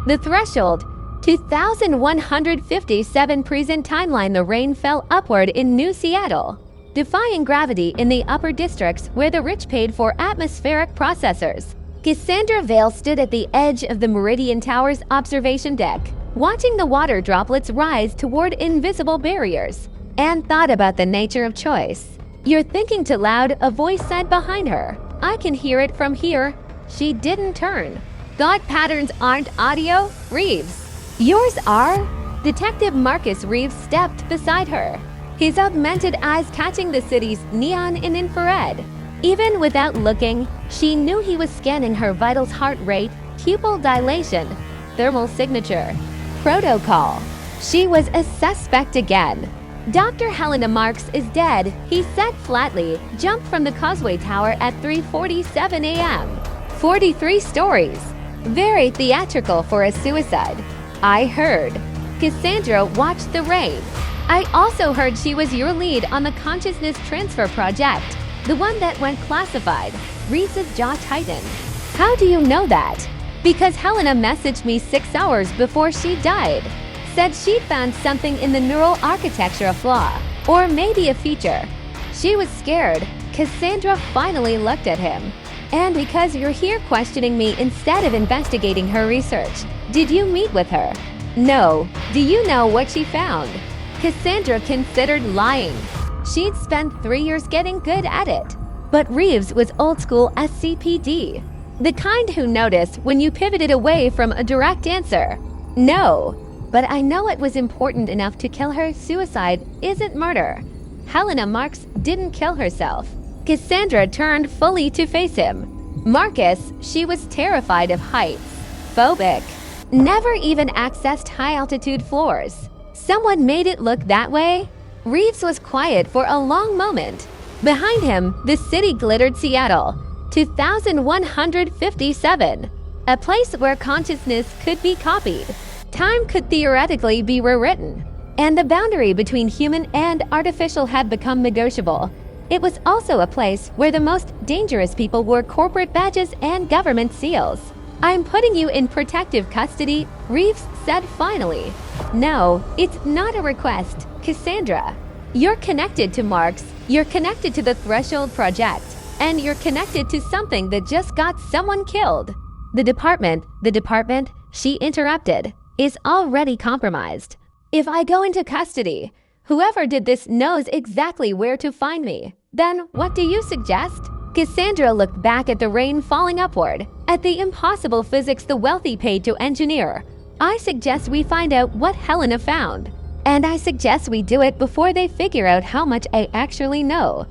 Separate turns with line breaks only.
The threshold. 2157 present timeline. The rain fell upward in New Seattle, defying gravity in the upper districts where the rich paid for atmospheric processors. Cassandra Vale stood at the edge of the Meridian Tower's observation deck, watching the water droplets rise toward invisible barriers, and thought about the nature of choice. "You're thinking too loud," a voice said behind her. "I can hear it from here." She didn't turn. "Thought patterns aren't audio, Reeves. Yours are?" Detective Marcus Reeves stepped beside her, his augmented eyes catching the city's neon in infrared. Even without looking, she knew he was scanning her vitals: heart rate, pupil dilation, thermal signature, protocol. She was a suspect again. "Dr. Helena Marks is dead," he said flatly, jumped from the causeway tower at 3:47 a.m. 43 stories. Very theatrical for a suicide. "I heard." Cassandra watched the rain. "I also heard she was your lead on the consciousness transfer project, the one that went classified." Reeves' jaw tightened. "How do you know that?" "Because Helena messaged me 6 hours before she died. Said she'd found something in the neural architecture, a flaw, or maybe a feature." She was scared. Cassandra finally looked at him. "And because you're here questioning me instead of investigating her research, did you meet with her?" "No." "Do you know what she found?" Cassandra considered lying. She'd spent 3 years getting good at it. But Reeves was old school SCPD, the kind who noticed when you pivoted away from a direct answer. "No. But I know it was important enough to kill her. Suicide isn't murder. Helena Marks didn't kill herself." Cassandra turned fully to face him. "Marcus, she was terrified of heights. Phobic. Never even accessed high-altitude floors. Someone made it look that way." Reeves was quiet for a long moment. Behind him, the city glittered. Seattle, 2157. A place where consciousness could be copied. Time could theoretically be rewritten. And the boundary between human and artificial had become negotiable. It was also a place where the most dangerous people wore corporate badges and government seals. "I'm putting you in protective custody," Reeves said finally. "No, it's not a request, Cassandra. You're connected to Marks, you're connected to the Threshold Project, and you're connected to something that just got someone killed." The department, she interrupted, "is already compromised. If I go into custody, whoever did this knows exactly where to find me. Then what do you suggest?" Cassandra looked back at the rain falling upward, at the impossible physics the wealthy paid to engineer. "I suggest we find out what Helena found. And I suggest we do it before they figure out how much I actually know."